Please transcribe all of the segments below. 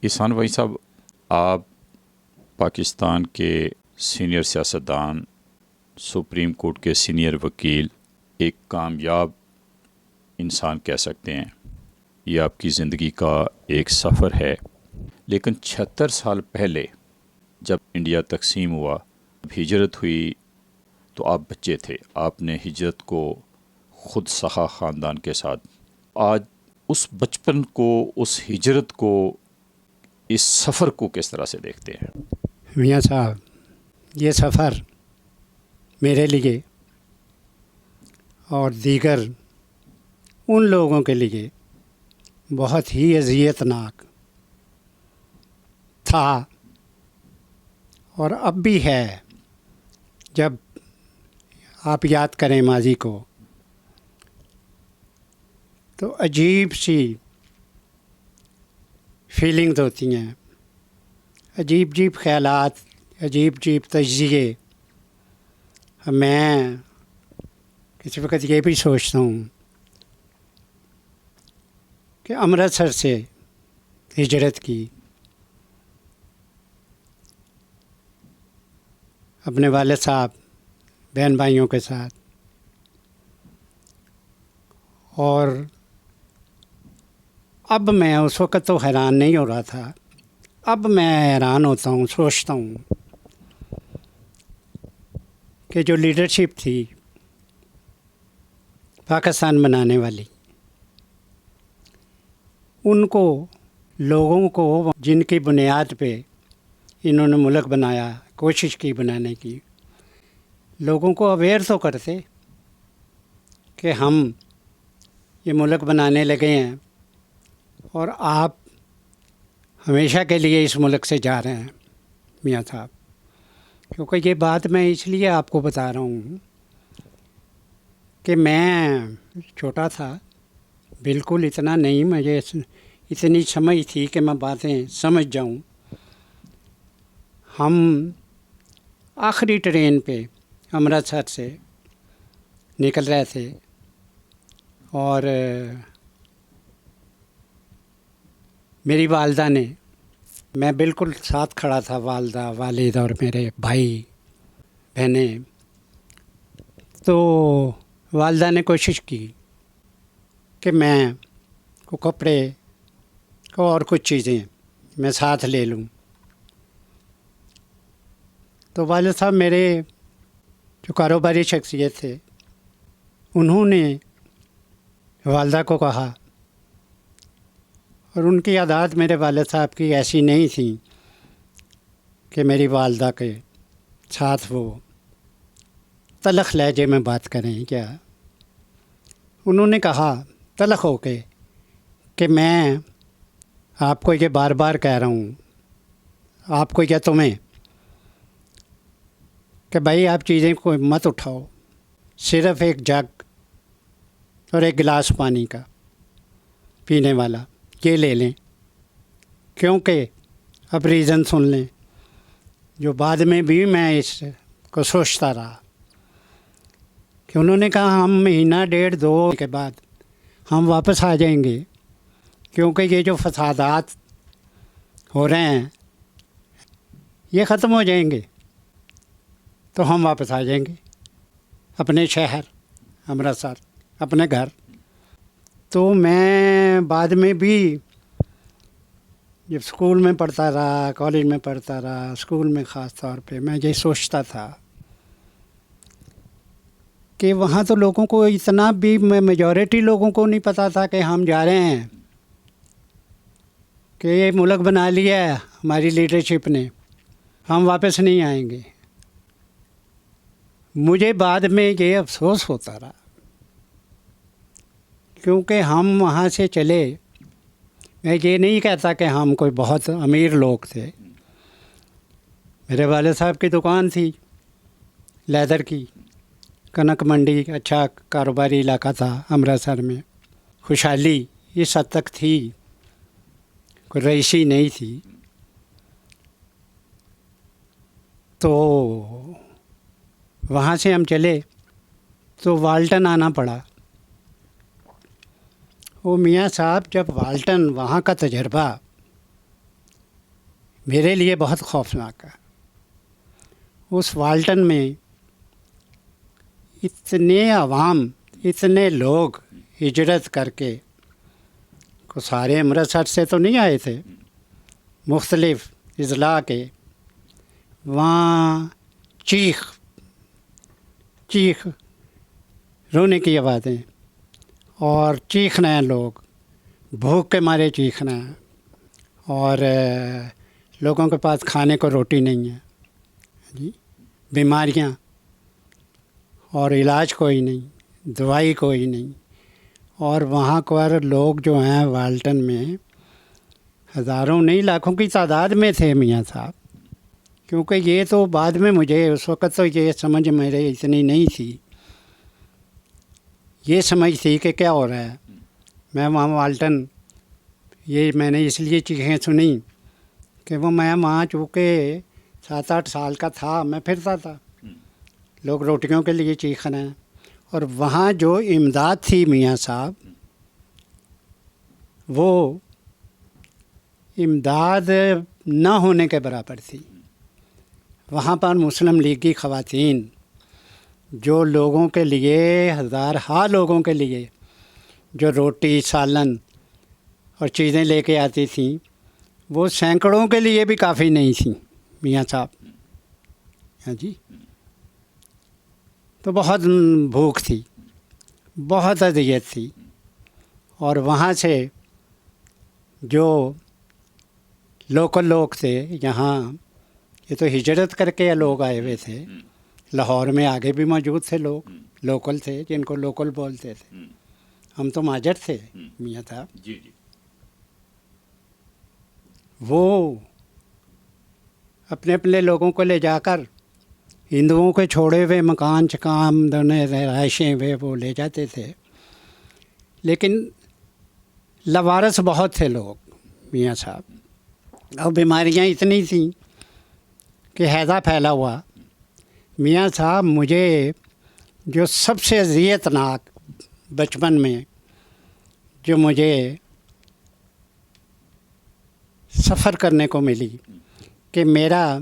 احسان بھائی صاحب، آپ پاکستان کے سینئر سیاستدان، سپریم کورٹ کے سینئر وکیل، ایک کامیاب انسان کہہ سکتے ہیں۔ یہ آپ کی زندگی کا ایک سفر ہے، لیکن 76 سال پہلے جب انڈیا تقسیم ہوا، ہجرت ہوئی، تو آپ بچے تھے۔ آپ نے ہجرت کو خود سہا خاندان کے ساتھ۔ آج اس بچپن کو، اس ہجرت کو، اس سفر کو کس طرح سے دیکھتے ہیں؟ میاں صاحب، یہ سفر میرے لیے اور دیگر ان لوگوں کے لیے بہت ہی اذیت ناک تھا اور اب بھی ہے۔ جب آپ یاد کریں ماضی کو تو عجیب سی فیلنگز ہوتی ہیں، عجیب عجیب خیالات، عجیب عجیب تجزیے۔ میں کسی وقت یہ بھی سوچتا ہوں کہ امرتسر سے ہجرت کی، اپنے والد صاحب، بہن بھائیوں کے ساتھ، اور اب میں اس وقت تو حیران نہیں ہو رہا تھا، اب میں حیران ہوتا ہوں، سوچتا ہوں کہ جو لیڈرشپ تھی پاکستان بنانے والی، ان کو، لوگوں کو جن کی بنیاد پہ انہوں نے ملک بنایا، کوشش کی بنانے کی، لوگوں کو اویئر تو کرتے کہ ہم یہ ملک بنانے لگے ہیں اور آپ ہمیشہ کے لیے اس ملک سے جا رہے ہیں میاں صاحب۔ کیونکہ یہ بات میں اس لیے آپ کو بتا رہا ہوں کہ میں چھوٹا تھا، بالکل اتنا نہیں، مجھے اتنی سمجھ تھی کہ میں باتیں سمجھ جاؤں۔ ہم آخری ٹرین پہ امرتسر سے نکل رہے تھے اور میری والدہ نے، میں بالکل ساتھ کھڑا تھا، والدہ، والد اور میرے بھائی بہنیں، تو والدہ نے کوشش کی کہ میں کو کپڑے کو اور کچھ چیزیں میں ساتھ لے لوں۔ تو والد صاحب میرے جو کاروباری شخصیت تھے، انہوں نے والدہ کو کہا، اور ان کی عادات میرے والد صاحب کی ایسی نہیں تھیں کہ میری والدہ کے ساتھ وہ تلخ لہجے میں بات کریں۔ کیا انہوں نے کہا تلخ ہو کے کہ میں آپ کو یہ بار بار کہہ رہا ہوں، آپ کو یا تمہیں، کہ بھائی آپ چیزیں کو مت اٹھاؤ، صرف ایک جگ اور ایک گلاس پانی کا پینے والا یہ لے لیں، کیونکہ اب ریزن سن لیں۔ جو بعد میں بھی میں اس کو سوچتا رہا کہ انہوں نے کہا ہم مہینہ ڈیڑھ دو کے بعد ہم واپس آ جائیں گے، کیونکہ یہ جو فسادات ہو رہے ہیں یہ ختم ہو جائیں گے تو ہم واپس آ جائیں گے اپنے شہر امرتسر، اپنے گھر۔ تو میں بعد میں بھی جب اسکول میں پڑھتا رہا، کالج میں پڑھتا رہا، اسکول میں خاص طور پہ میں یہ سوچتا تھا کہ وہاں تو لوگوں کو اتنا بھی، میجورٹی لوگوں کو نہیں پتہ تھا کہ ہم جا رہے ہیں، کہ یہ ملک بنا لیا ہے ہماری لیڈرشپ نے، ہم واپس نہیں آئیں گے۔ مجھے بعد میں یہ افسوس ہوتا رہا، کیونکہ ہم وہاں سے چلے، میں یہ نہیں کہتا کہ ہم کوئی بہت امیر لوگ تھے۔ میرے والد صاحب کی دکان تھی لیدر کی، کنک منڈی، اچھا کاروباری علاقہ تھا امرتسر میں، خوشحالی اس حد تک تھی، کوئی رئیسی نہیں تھی۔ تو وہاں سے ہم چلے تو والٹن آنا پڑا۔ وہ میاں صاحب جب والٹن، وہاں کا تجربہ میرے لیے بہت خوفناک ہے۔ اس والٹن میں اتنے عوام، اتنے لوگ ہجرت کر کے، کو سارے امرتسر سے تو نہیں آئے تھے، مختلف اضلاع کے، وہاں چیخ رونے کی آوازیں اور چیخنا ہے، لوگ بھوک کے مارے چیخنا ہے، اور لوگوں کے پاس کھانے کو روٹی نہیں ہے جی، بیماریاں اور علاج کوئی نہیں، دوائی کوئی نہیں، اور وہاں پر لوگ جو ہیں والٹن میں ہزاروں نہیں لاکھوں کی تعداد میں تھے میاں صاحب، کیونکہ یہ تو بعد میں مجھے اس وقت تو یہ سمجھ میرے اتنی نہیں تھی، یہ سمجھ تھی کہ کیا ہو رہا ہے۔ میں وہاں والٹن، یہ میں نے اس لیے چیخیں سنی کہ وہ میں وہاں چونکہ 7-8 سال کا تھا، میں پھرتا تھا، لوگ روٹیوں کے لیے چیخ رہے ہیں، اور وہاں جو امداد تھی میاں صاحب، وہ امداد نہ ہونے کے برابر تھی۔ وہاں پر مسلم لیگ کی خواتین جو لوگوں کے لیے، ہزارہا لوگوں کے لیے جو روٹی، سالن اور چیزیں لے کے آتی تھیں، وہ سینکڑوں کے لیے بھی کافی نہیں تھیں میاں صاحب، ہاں جی۔ تو بہت بھوک تھی، بہت اذیت تھی، اور وہاں سے جو لوکل لوگ تھے یہاں، یہ تو ہجرت کر کے لوگ آئے ہوئے تھے، لاہور میں آگے بھی موجود تھے لوگ، لوکل تھے جن کو لوکل بولتے تھے، ہم تو مہاجر تھے میاں صاحب۔ جی جی، وہ اپنے اپنے لوگوں کو لے جا کر ہندوؤں کے چھوڑے ہوئے مکان چکام رہائشیں ہوئے وہ لے جاتے تھے، لیکن لوارث بہت تھے لوگ میاں صاحب، اور بیماریاں اتنی تھیں کہ ہیضہ پھیلا ہوا۔ میاں صاحب مجھے جو سب سے اذیت ناک بچپن میں جو مجھے سفر کرنے کو ملی، کہ میرا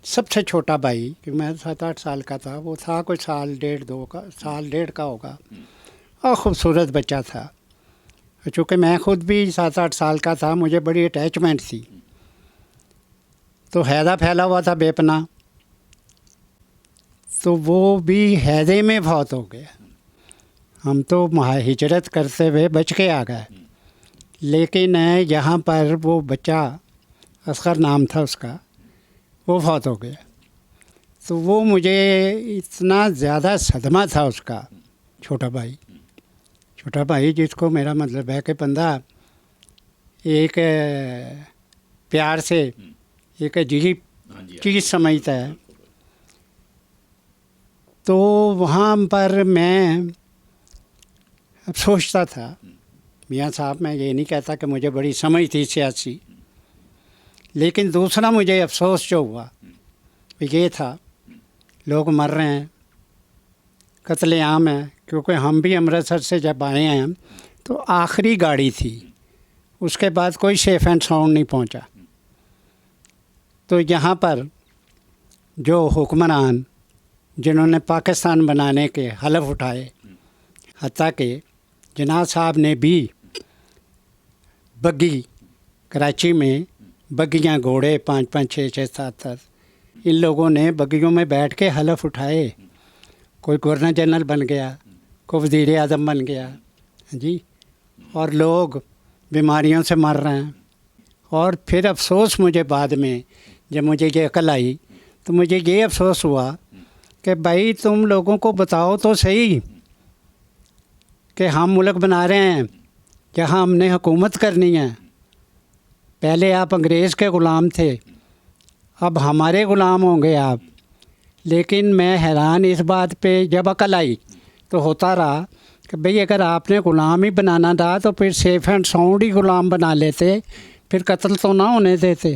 سب سے چھوٹا بھائی، کہ میں 7-8 سال کا تھا، وہ تھا کوئی سال ڈیڑھ کا ہوگا، اور خوبصورت بچہ تھا، چونکہ میں خود بھی 7-8 سال کا تھا، مجھے بڑی اٹیچمنٹ تھی، تو ہیضہ پھیلا ہوا تھا بے پناہ، تو وہ بھی ہیضے میں فوت ہو گیا۔ ہم تو ہجرت کرتے ہوئے بچ کے آ گئے، لیکن یہاں پر وہ بچہ، اصغر نام تھا اس کا، وہ فوت ہو گیا۔ تو وہ مجھے اتنا زیادہ صدمہ تھا اس کا، چھوٹا بھائی جس کو میرا مطلب ہے کہ بندہ ایک پیار سے ایک عجیب چیز سمجھتا ہے۔ تو وہاں پر میں اب سوچتا تھا میاں صاحب، میں یہ نہیں کہتا کہ مجھے بڑی سمجھ تھی سیاسی، لیکن دوسرا مجھے افسوس جو ہوا یہ تھا، لوگ مر رہے ہیں، قتل عام ہے، کیونکہ ہم بھی امرتسر سے جب آئے ہیں تو آخری گاڑی تھی، اس کے بعد کوئی سیف اینڈ ساؤنڈ نہیں پہنچا۔ تو یہاں پر جو حکمران جنہوں نے پاکستان بنانے کے حلف اٹھائے، حتیٰ کہ جناح صاحب نے بھی بگی، کراچی میں بگیاں، گھوڑے 5-5 6-6 7 ان لوگوں نے بگیوں میں بیٹھ کے حلف اٹھائے، کوئی گورنر جنرل بن گیا، کوئی وزیر اعظم بن گیا جی، اور لوگ بیماریوں سے مر رہے ہیں۔ اور پھر افسوس مجھے بعد میں جب مجھے یہ عقل آئی تو مجھے یہ افسوس ہوا کہ بھائی تم لوگوں کو بتاؤ تو صحیح کہ ہم ملک بنا رہے ہیں، جہاں ہم نے حکومت کرنی ہے، پہلے آپ انگریز کے غلام تھے، اب ہمارے غلام ہوں گے آپ۔ لیکن میں حیران اس بات پہ، جب عقل آئی تو ہوتا رہا کہ بھئی اگر آپ نے غلام ہی بنانا تھا تو پھر سیف اینڈ ساؤنڈ ہی غلام بنا لیتے، پھر قتل تو نہ ہونے دیتے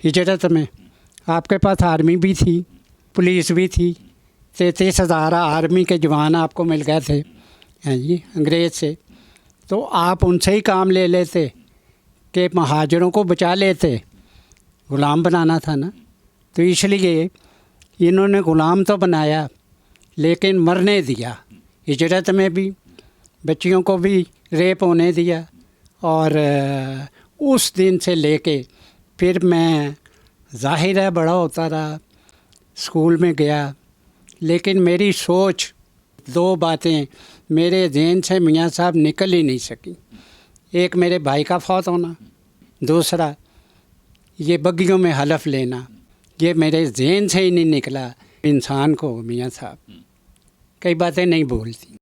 ہجرت میں۔ آپ کے پاس آرمی بھی تھی، پولیس بھی تھی، 33,000 آرمی کے جوان آپ کو مل گئے تھے ہیں جی انگریز سے، تو آپ ان سے ہی کام لے لیتے کہ مہاجروں کو بچا لیتے۔ غلام بنانا تھا نا، تو اس لیے انہوں نے غلام تو بنایا لیکن مرنے دیا، ہجرت میں بھی بچیوں کو بھی ریپ ہونے دیا، اور اس دن سے لے کے پھر میں ظاہر ہے بڑا ہوتا رہا، اسکول میں گیا، لیکن میری سوچ، دو باتیں میرے ذہن سے میاں صاحب نکل ہی نہیں سکیں۔ ایک میرے بھائی کا فوت ہونا، دوسرا یہ بگیوں میں حلف لینا، یہ میرے ذہن سے ہی نہیں نکلا۔ انسان کو میاں صاحب کئی باتیں نہیں بولتی۔